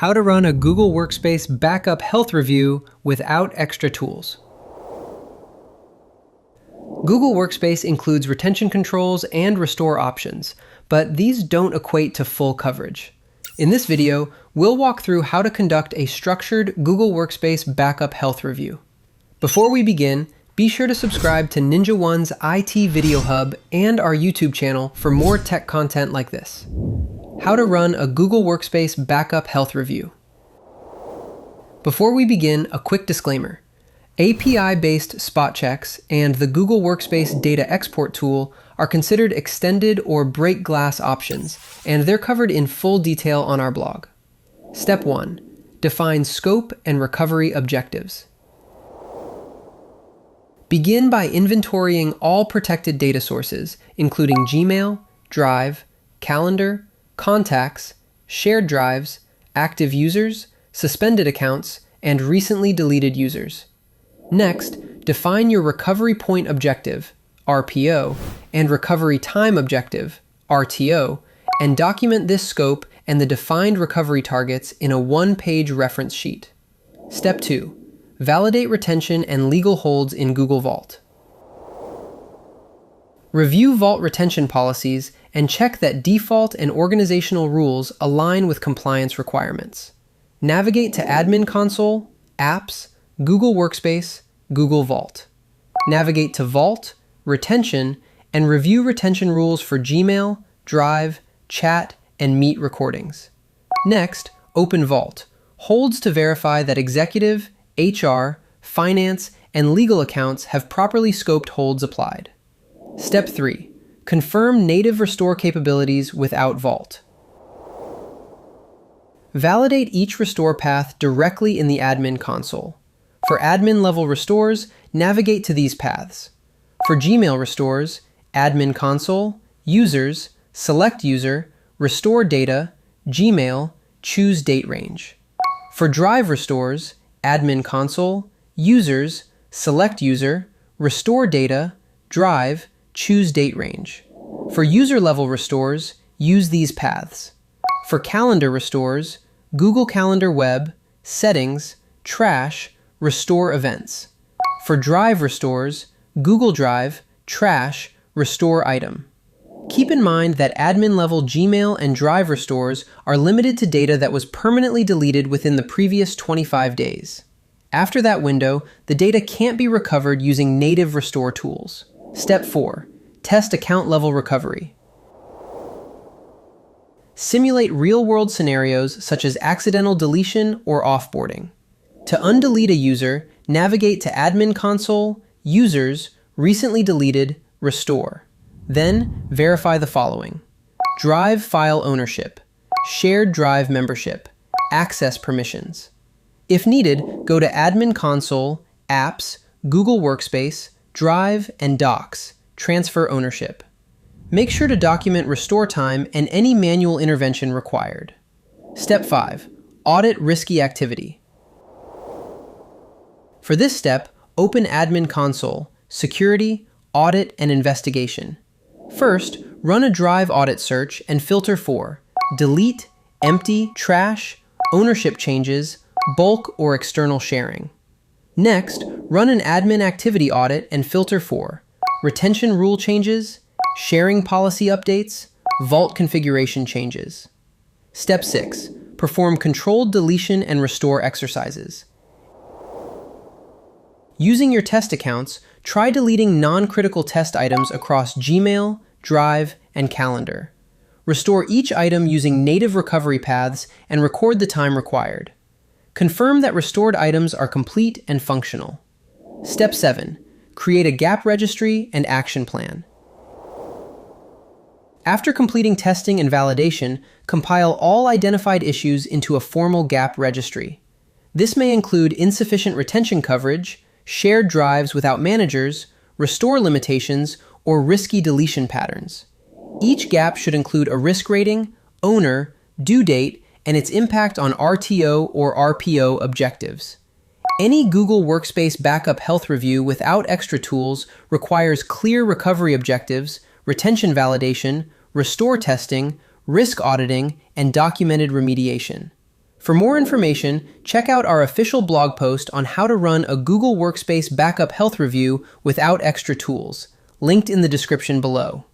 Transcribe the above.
How to run a Google Workspace backup health review without extra tools. Google Workspace includes retention controls and restore options, but these don't equate to full coverage. In this video, we'll walk through how to conduct a structured Google Workspace backup health review. Before we begin, be sure to subscribe to NinjaOne's IT Video Hub and our YouTube channel for more tech content like this. How to run a Google Workspace backup health review. Before we begin, a quick disclaimer. API-based spot checks and the Google Workspace data export tool are considered extended or break glass options, and they're covered in full detail on our blog. Step 1. Define scope and recovery objectives. Begin by inventorying all protected data sources, including Gmail, Drive, Calendar, Contacts, shared drives, active users, suspended accounts, and recently deleted users. Next, define your recovery point objective, RPO, and recovery time objective, RTO, and document this scope and the defined recovery targets in a one-page reference sheet. Step 2. Validate retention and legal holds in Google Vault. Review Vault retention policies and check that default and organizational rules align with compliance requirements. Navigate to Admin Console, Apps, Google Workspace, Google Vault. Navigate to Vault, Retention, and review retention rules for Gmail, Drive, Chat, and Meet recordings. Next, open Vault. Holds to verify that executive, HR, finance, and legal accounts have properly scoped holds applied. Step 3. Confirm native restore capabilities without Vault. Validate each restore path directly in the Admin Console. For admin-level restores, navigate to these paths. For Gmail restores, Admin Console, Users, Select User, Restore Data, Gmail, choose Date Range. For Drive restores, Admin Console, Users, Select User, Restore Data, Drive, choose Date Range. For user-level restores, use these paths. For calendar restores, Google Calendar Web, Settings, Trash, Restore Events. For Drive restores, Google Drive, Trash, Restore Item. Keep in mind that admin-level Gmail and Drive restores are limited to data that was permanently deleted within the previous 25 days. After that window, the data can't be recovered using native restore tools. Step 4. Test account-level recovery. Simulate real-world scenarios such as accidental deletion or offboarding. To undelete a user, navigate to Admin Console, Users, Recently Deleted, Restore. Then, verify the following: Drive file ownership, shared drive membership, access permissions. If needed, go to Admin Console, Apps, Google Workspace, Drive, and Docs, transfer ownership. Make sure to document restore time and any manual intervention required. Step 5. Audit risky activity. For this step, open Admin Console, Security, Audit, and Investigation. First, run a Drive audit search and filter for delete, empty, trash, ownership changes, bulk or external sharing. Next, run an admin activity audit and filter for retention rule changes, sharing policy updates, vault configuration changes. Step 6. Perform controlled deletion and restore exercises. Using your test accounts, try deleting non-critical test items across Gmail, Drive, and Calendar. Restore each item using native recovery paths and record the time required. Confirm that restored items are complete and functional. Step 7. Create a gap registry and action plan. After completing testing and validation, compile all identified issues into a formal gap registry. This may include insufficient retention coverage, shared drives without managers, restore limitations, or risky deletion patterns. Each gap should include a risk rating, owner, due date, and its impact on RTO or RPO objectives. Any Google Workspace backup health review without extra tools requires clear recovery objectives, retention validation, restore testing, risk auditing, and documented remediation. For more information, check out our official blog post on how to run a Google Workspace backup health review without extra tools, linked in the description below.